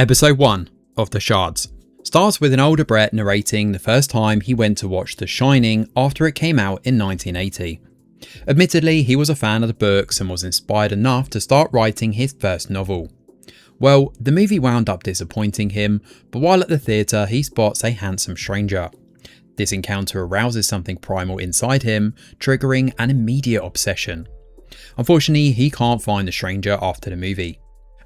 Episode 1 of The Shards starts with an older Brett narrating the first time he went to watch The Shining after it came out in 1980. Admittedly, he was a fan of the books and was inspired enough to start writing his first novel. Well, the movie wound up disappointing him, but while at the theatre he spots a handsome stranger. This encounter arouses something primal inside him, triggering an immediate obsession. Unfortunately, he can't find the stranger after the movie.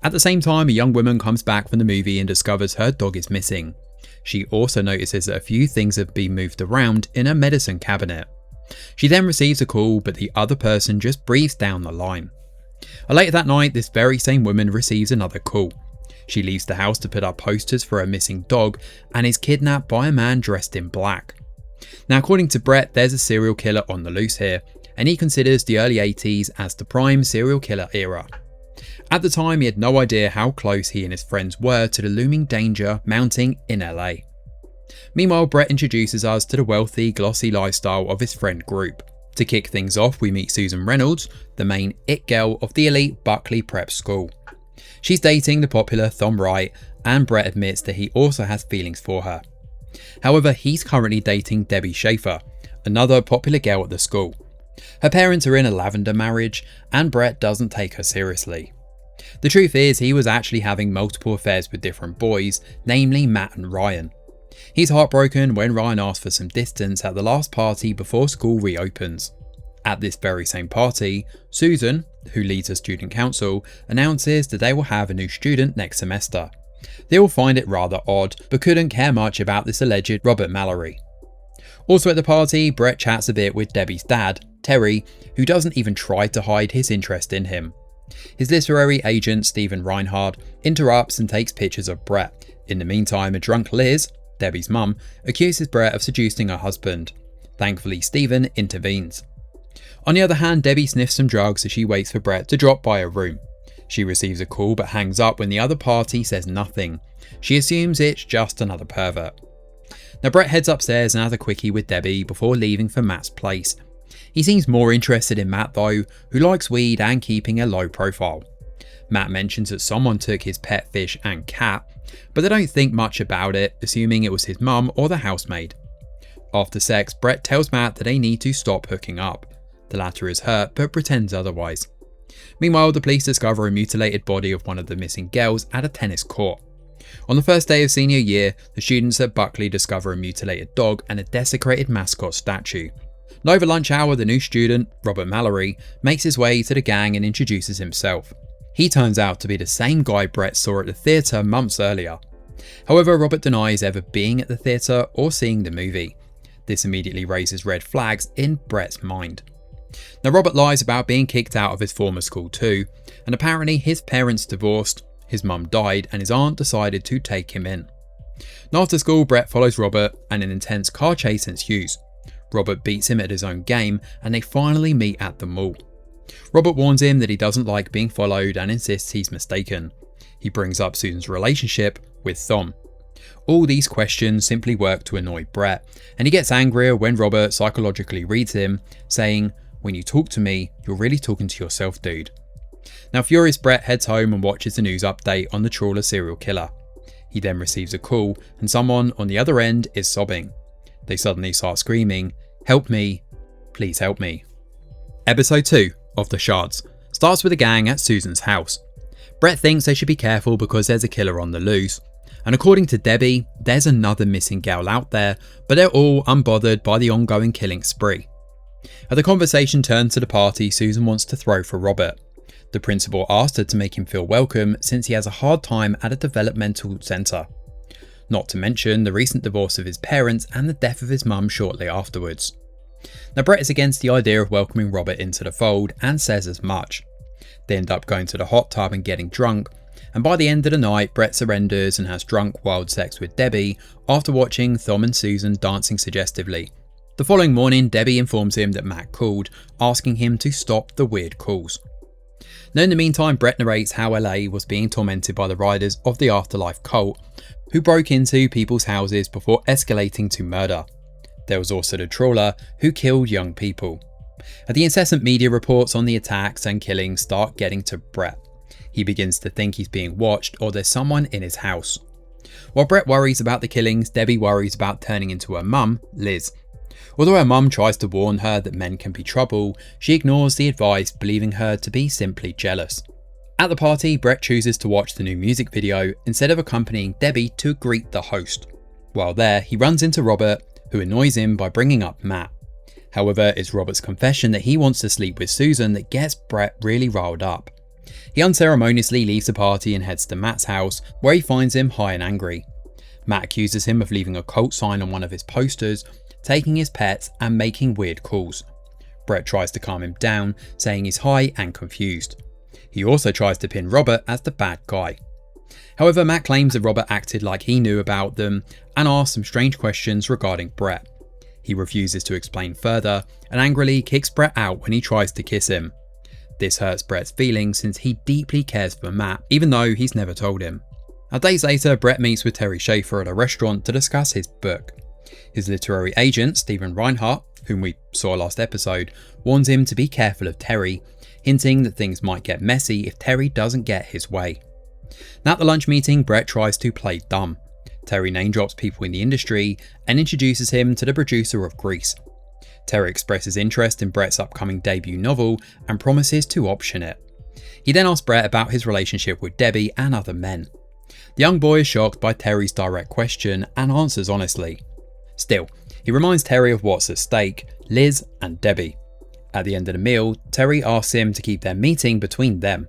At the same time, a young woman comes back from the movie and discovers her dog is missing. She also notices that a few things have been moved around in her medicine cabinet. She then receives a call, but the other person just breathes down the line. Later that night, this very same woman receives another call. She leaves the house to put up posters for her missing dog and is kidnapped by a man dressed in black. Now, according to Brett, there's a serial killer on the loose here, and he considers the early 80s as the prime serial killer era. At the time, he had no idea how close he and his friends were to the looming danger mounting in LA. Meanwhile, Brett introduces us to the wealthy, glossy lifestyle of his friend group. To kick things off, we meet Susan Reynolds, the main it girl of the elite Buckley Prep School. She's dating the popular Tom Wright, and Brett admits that he also has feelings for her. However, he's currently dating Debbie Schaefer, another popular girl at the school. Her parents are in a lavender marriage, and Brett doesn't take her seriously. The truth is, he was actually having multiple affairs with different boys, namely Matt and Ryan. He's heartbroken when Ryan asks for some distance at the last party before school reopens. At this very same party, Susan, who leads a student council, announces that they will have a new student next semester. They all find it rather odd, but couldn't care much about this alleged Robert Mallory. Also at the party, Brett chats a bit with Debbie's dad, Terry, who doesn't even try to hide his interest in him. His literary agent, Stephen Reinhard, interrupts and takes pictures of Brett. In the meantime, a drunk Liz, Debbie's mum, accuses Brett of seducing her husband. Thankfully, Stephen intervenes. On the other hand, Debbie sniffs some drugs as she waits for Brett to drop by her room. She receives a call but hangs up when the other party says nothing. She assumes it's just another pervert. Now Brett heads upstairs and has a quickie with Debbie before leaving for Matt's place. He seems more interested in Matt though, who likes weed and keeping a low profile. Matt mentions that someone took his pet fish and cat, but they don't think much about it, assuming it was his mum or the housemaid. After sex, Brett tells Matt that they need to stop hooking up. The latter is hurt but pretends otherwise. Meanwhile, the police discover a mutilated body of one of the missing girls at a tennis court. On the first day of senior year, the students at Buckley discover a mutilated dog and a desecrated mascot statue. Over lunch hour, the new student, Robert Mallory, makes his way to the gang and introduces himself. He turns out to be the same guy Brett saw at the theatre months earlier. However, Robert denies ever being at the theatre or seeing the movie. This immediately raises red flags in Brett's mind. Now Robert lies about being kicked out of his former school too, and apparently his parents divorced, his mum died and his aunt decided to take him in. Now after school, Brett follows Robert and an intense car chase ensues. Robert beats him at his own game and they finally meet at the mall. Robert warns him that he doesn't like being followed and insists he's mistaken. He brings up Susan's relationship with Thom. All these questions simply work to annoy Brett, and he gets angrier when Robert psychologically reads him, saying, "When you talk to me, you're really talking to yourself, dude." Now furious, Brett heads home and watches the news update on the trawler serial killer. He then receives a call and someone on the other end is sobbing. They suddenly start screaming, "Help me, please help me." Episode 2 of The Shards starts with a gang at Susan's house. Brett thinks they should be careful because there's a killer on the loose. And according to Debbie, there's another missing gal out there, but they're all unbothered by the ongoing killing spree. As the conversation turns to the party Susan wants to throw for Robert. The principal asked her to make him feel welcome since he has a hard time at a developmental centre. Not to mention the recent divorce of his parents and the death of his mum shortly afterwards. Now Brett is against the idea of welcoming Robert into the fold and says as much. They end up going to the hot tub and getting drunk, and by the end of the night Brett surrenders and has drunk wild sex with Debbie after watching Thom and Susan dancing suggestively. The following morning, Debbie informs him that Matt called, asking him to stop the weird calls. Now in the meantime, Brett narrates how LA was being tormented by the riders of the Afterlife cult, who broke into people's houses before escalating to murder. There was also the trawler, who killed young people. The incessant media reports on the attacks and killings start getting to Brett. He begins to think he's being watched or there's someone in his house. While Brett worries about the killings, Debbie worries about turning into her mum, Liz. Although her mum tries to warn her that men can be trouble, she ignores the advice, believing her to be simply jealous. At the party, Brett chooses to watch the new music video instead of accompanying Debbie to greet the host. While there, he runs into Robert, who annoys him by bringing up Matt. However, it's Robert's confession that he wants to sleep with Susan that gets Brett really riled up. He unceremoniously leaves the party and heads to Matt's house, where he finds him high and angry. Matt accuses him of leaving a cult sign on one of his posters, taking his pets and making weird calls. Brett tries to calm him down, saying he's high and confused. He also tries to pin Robert as the bad guy. However, Matt claims that Robert acted like he knew about them and asks some strange questions regarding Brett. He refuses to explain further and angrily kicks Brett out when he tries to kiss him. This hurts Brett's feelings since he deeply cares for Matt, even though he's never told him. Days later, Brett meets with Terry Schaefer at a restaurant to discuss his book. His literary agent, Stephen Reinhardt, whom we saw last episode, warns him to be careful of Terry, hinting that things might get messy if Terry doesn't get his way. Now at the lunch meeting, Brett tries to play dumb. Terry name drops people in the industry and introduces him to the producer of Grease. Terry expresses interest in Brett's upcoming debut novel and promises to option it. He then asks Brett about his relationship with Debbie and other men. The young boy is shocked by Terry's direct question and answers honestly. Still, he reminds Terry of what's at stake, Liz and Debbie. At the end of the meal, Terry asks him to keep their meeting between them.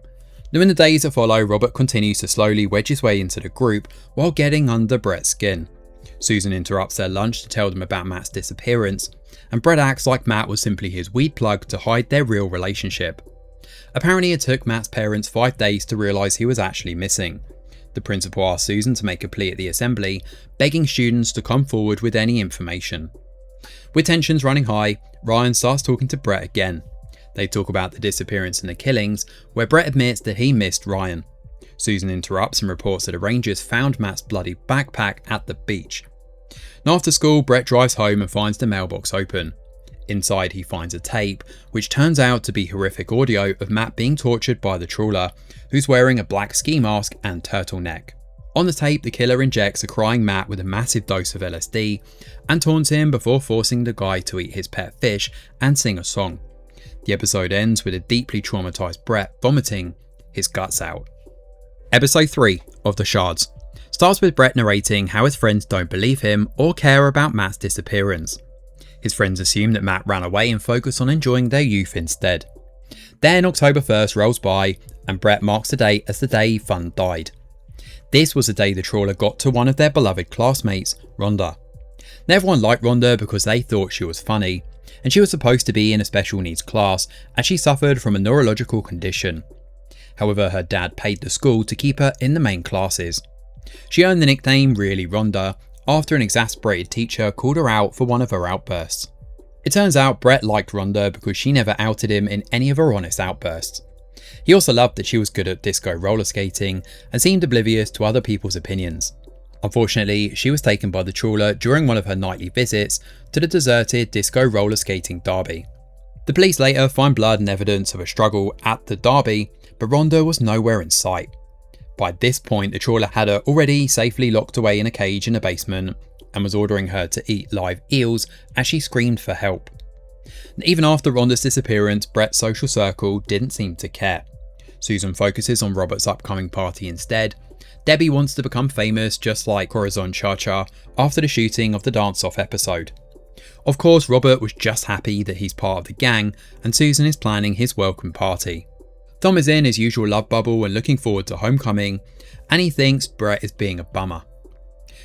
Now in the days that follow, Robert continues to slowly wedge his way into the group while getting under Brett's skin. Susan interrupts their lunch to tell them about Matt's disappearance, and Brett acts like Matt was simply his weed plug to hide their real relationship. Apparently it took Matt's parents 5 days to realise he was actually missing. The principal asked Susan to make a plea at the assembly, begging students to come forward with any information. With tensions running high, Ryan starts talking to Brett again. They talk about the disappearance and the killings, where Brett admits that he missed Ryan. Susan interrupts and reports that the Rangers found Matt's bloody backpack at the beach. Now after school, Brett drives home and finds the mailbox open. Inside he finds a tape, which turns out to be horrific audio of Matt being tortured by the trawler, who's wearing a black ski mask and turtleneck. On the tape, the killer injects a crying Matt with a massive dose of LSD and taunts him before forcing the guy to eat his pet fish and sing a song. The episode ends with a deeply traumatized Brett vomiting his guts out. Episode 3 of the Shards starts with Brett narrating how his friends don't believe him or care about Matt's disappearance. His friends assume that Matt ran away and focus on enjoying their youth instead. Then October 1st rolls by and Brett marks the date as the day Fun died. This was the day the trawler got to one of their beloved classmates, Rhonda. Everyone liked Rhonda because they thought she was funny, and she was supposed to be in a special needs class as she suffered from a neurological condition. However, her dad paid the school to keep her in the main classes. She earned the nickname Really Rhonda after an exasperated teacher called her out for one of her outbursts. It turns out Brett liked Rhonda because she never outed him in any of her honest outbursts. He also loved that she was good at disco roller skating and seemed oblivious to other people's opinions. Unfortunately, she was taken by the trawler during one of her nightly visits to the deserted disco roller skating derby. The police later find blood and evidence of a struggle at the derby, but Rhonda was nowhere in sight. By this point, the trawler had her already safely locked away in a cage in the basement and was ordering her to eat live eels as she screamed for help. Even after Rhonda's disappearance, Brett's social circle didn't seem to care. Susan focuses on Robert's upcoming party instead. Debbie wants to become famous just like Corazon Cha-Cha after the shooting of the dance-off episode. Of course, Robert was just happy that he's part of the gang and Susan is planning his welcome party. Tom is in his usual love bubble and looking forward to homecoming, and he thinks Brett is being a bummer.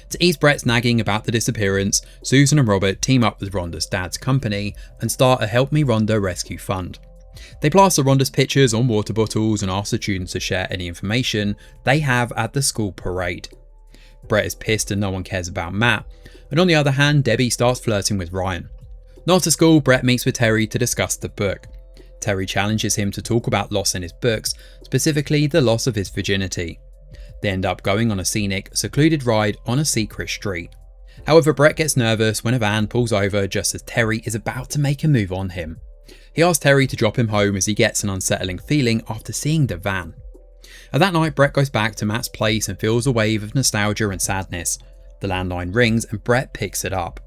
To ease Brett's nagging about the disappearance, Susan and Robert team up with Rhonda's dad's company and start a Help Me Rhonda rescue fund. They plaster Rhonda's pictures on water bottles and ask the students to share any information they have at the school parade. Brett is pissed and no one cares about Matt, and on the other hand, Debbie starts flirting with Ryan. Not after school, Brett meets with Terry to discuss the book. Terry challenges him to talk about loss in his books, specifically the loss of his virginity. They end up going on a scenic, secluded ride on a secret street. However, Brett gets nervous when a van pulls over just as Terry is about to make a move on him. He asks Terry to drop him home as he gets an unsettling feeling after seeing the van. And that night, Brett goes back to Matt's place and feels a wave of nostalgia and sadness. The landline rings and Brett picks it up.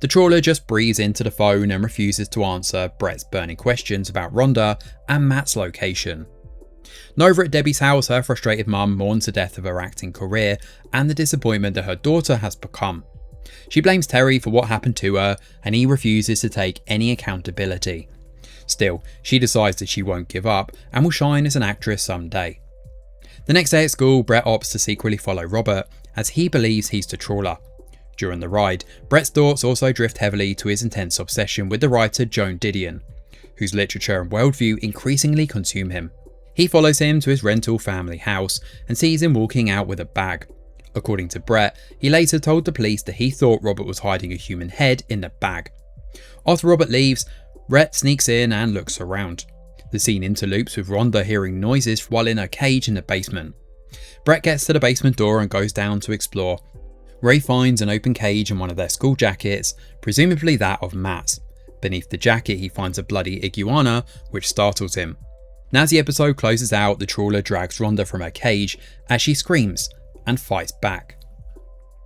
The trawler just breathes into the phone and refuses to answer Brett's burning questions about Rhonda and Matt's location. Now over at Debbie's house, her frustrated mum mourns the death of her acting career and the disappointment that her daughter has become. She blames Terry for what happened to her and he refuses to take any accountability. Still, she decides that she won't give up and will shine as an actress someday. The next day at school, Brett opts to secretly follow Robert as he believes he's the trawler. During the ride, Brett's thoughts also drift heavily to his intense obsession with the writer Joan Didion, whose literature and worldview increasingly consume him. He follows him to his rental family house and sees him walking out with a bag. According to Brett, he later told the police that he thought Robert was hiding a human head in the bag. After Robert leaves, Brett sneaks in and looks around. The scene interloops with Rhonda hearing noises while in her cage in the basement. Brett gets to the basement door and goes down to explore. Ray finds an open cage in one of their school jackets, presumably that of Matt's. Beneath the jacket he finds a bloody iguana, which startles him. And as the episode closes out, the trawler drags Rhonda from her cage as she screams and fights back.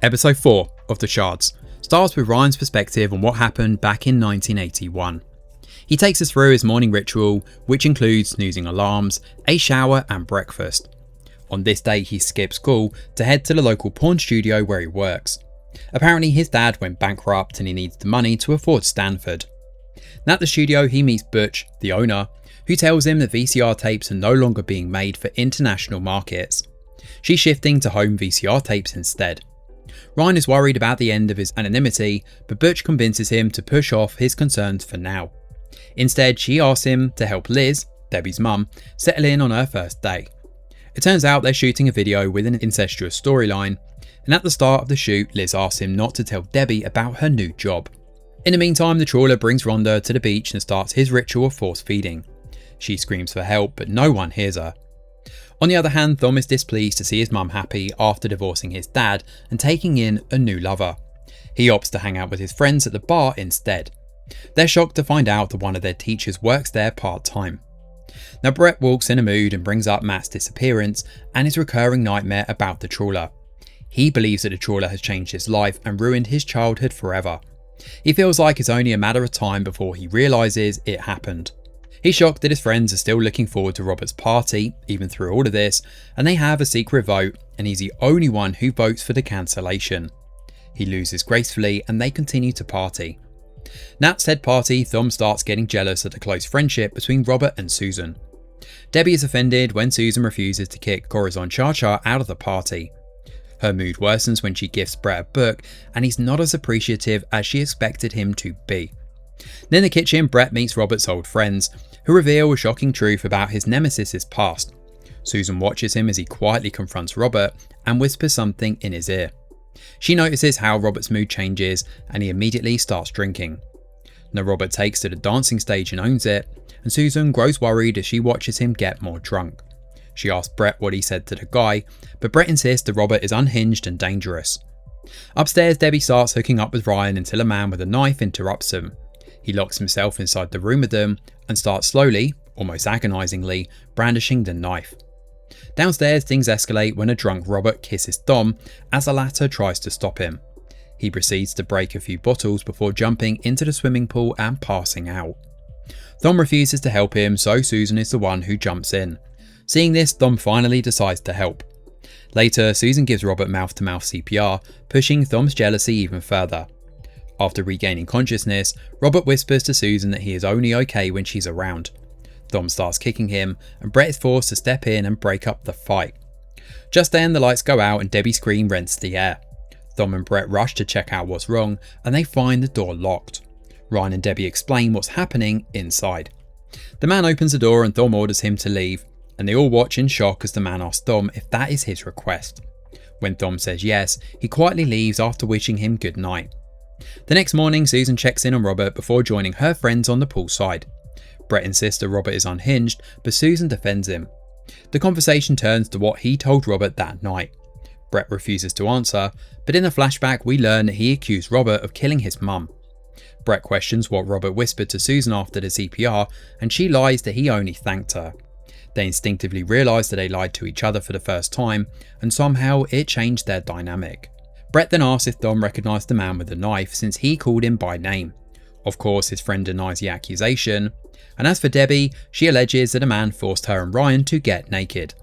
Episode 4 of The Shards starts with Ryan's perspective on what happened back in 1981. He takes us through his morning ritual, which includes snoozing alarms, a shower and breakfast. On this day he skips school to head to the local porn studio where he works. Apparently his dad went bankrupt and he needs the money to afford Stanford. And at the studio he meets Butch, the owner, who tells him that VCR tapes are no longer being made for international markets. She's shifting to home VCR tapes instead. Ryan is worried about the end of his anonymity, but Butch convinces him to push off his concerns for now. Instead, she asks him to help Liz, Debbie's mum, settle in on her first day. It turns out they're shooting a video with an incestuous storyline, and at the start of the shoot, Liz asks him not to tell Debbie about her new job. In the meantime, the trawler brings Rhonda to the beach and starts his ritual of force feeding. She screams for help, but no one hears her. On the other hand, Thom is displeased to see his mum happy after divorcing his dad and taking in a new lover. He opts to hang out with his friends at the bar instead. They're shocked to find out that one of their teachers works there part-time. Now Brett walks in a mood and brings up Matt's disappearance and his recurring nightmare about the trawler. He believes that the trawler has changed his life and ruined his childhood forever. He feels like it's only a matter of time before he realises it happened. He's shocked that his friends are still looking forward to Robert's party, even through all of this, and they have a secret vote and he's the only one who votes for the cancellation. He loses gracefully and they continue to party. Now at said party, Thom starts getting jealous at the close friendship between Robert and Susan. Debbie is offended when Susan refuses to kick Corazon Cha-Cha out of the party. Her mood worsens when she gifts Brett a book and he's not as appreciative as she expected him to be. Then in the kitchen, Brett meets Robert's old friends, who reveal a shocking truth about his nemesis's past. Susan watches him as he quietly confronts Robert and whispers something in his ear. She notices how Robert's mood changes and he immediately starts drinking. Now Robert takes to the dancing stage and owns it, and Susan grows worried as she watches him get more drunk. She asks Brett what he said to the guy, but Brett insists that Robert is unhinged and dangerous. Upstairs, Debbie starts hooking up with Ryan until a man with a knife interrupts him. He locks himself inside the room with them and starts slowly, almost agonisingly, brandishing the knife. Downstairs, things escalate when a drunk Robert kisses Thom as the latter tries to stop him. He proceeds to break a few bottles before jumping into the swimming pool and passing out. Thom refuses to help him, so Susan is the one who jumps in. Seeing this, Thom finally decides to help. Later, Susan gives Robert mouth-to-mouth CPR, pushing Thom's jealousy even further. After regaining consciousness, Robert whispers to Susan that he is only okay when she's around. Thom starts kicking him, and Brett is forced to step in and break up the fight. Just then, the lights go out and Debbie's scream rents the air. Thom and Brett rush to check out what's wrong, and they find the door locked. Ryan and Debbie explain what's happening inside. The man opens the door and Thom orders him to leave, and they all watch in shock as the man asks Thom if that is his request. When Thom says yes, he quietly leaves after wishing him good night. The next morning, Susan checks in on Robert before joining her friends on the poolside. Brett insists that Robert is unhinged, but Susan defends him. The conversation turns to what he told Robert that night. Brett refuses to answer, but in a flashback we learn that he accused Robert of killing his mum. Brett questions what Robert whispered to Susan after the CPR, and she lies that he only thanked her. They instinctively realised that they lied to each other for the first time, and somehow it changed their dynamic. Brett then asks if Dom recognised the man with the knife since he called him by name. Of course, his friend denies the accusation, and as for Debbie, she alleges that a man forced her and Ryan to get naked.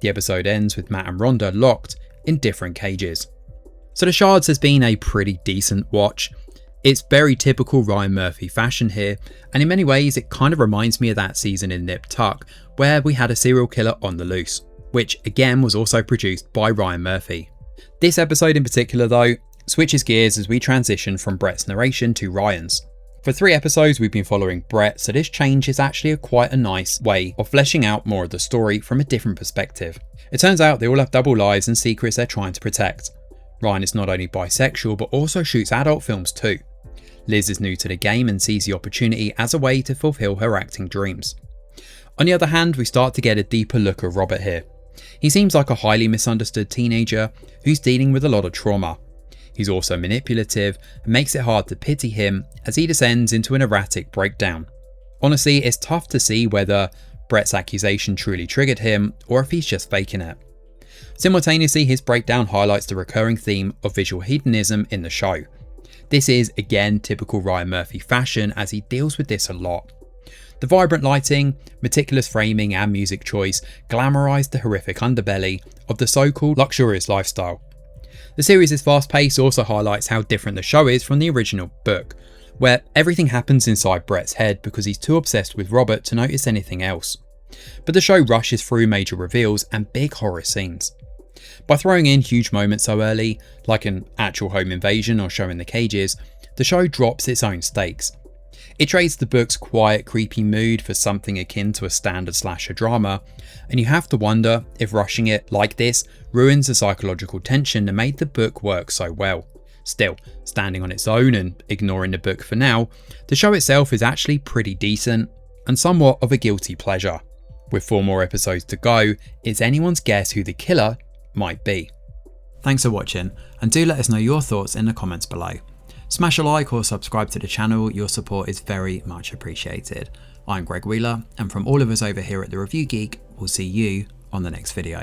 The episode ends with Matt and Rhonda locked in different cages. So the Shards has been a pretty decent watch. It's very typical Ryan Murphy fashion here, and in many ways it kind of reminds me of that season in Nip Tuck where we had a serial killer on the loose, which again was also produced by Ryan Murphy. This episode in particular though switches gears as we transition from Brett's narration to Ryan's. For 3 episodes we've been following Brett, so this change is actually quite a nice way of fleshing out more of the story from a different perspective. It turns out they all have double lives and secrets they're trying to protect. Ryan is not only bisexual but also shoots adult films too. Liz is new to the game and sees the opportunity as a way to fulfill her acting dreams. On the other hand, we start to get a deeper look at Robert here. He seems like a highly misunderstood teenager who's dealing with a lot of trauma. He's also manipulative and makes it hard to pity him as he descends into an erratic breakdown. Honestly, it's tough to see whether Brett's accusation truly triggered him or if he's just faking it. Simultaneously, his breakdown highlights the recurring theme of visual hedonism in the show. This is again typical Ryan Murphy fashion as he deals with this a lot. The vibrant lighting, meticulous framing and music choice glamorise the horrific underbelly of the so-called luxurious lifestyle. The series' fast pace also highlights how different the show is from the original book, where everything happens inside Brett's head because he's too obsessed with Robert to notice anything else. But the show rushes through major reveals and big horror scenes. By throwing in huge moments so early, like an actual home invasion or showing the cages, the show drops its own stakes. It trades the book's quiet, creepy mood for something akin to a standard slasher drama, and you have to wonder if rushing it like this ruins the psychological tension that made the book work so well. Still, standing on its own and ignoring the book for now, the show itself is actually pretty decent and somewhat of a guilty pleasure. With 4 more episodes to go, it's anyone's guess who the killer might be. Thanks for watching, and do let us know your thoughts in the comments below. Smash a like or subscribe to the channel, your support is very much appreciated. I'm Greg Wheeler, and from all of us over here at The Review Geek, we'll see you on the next video.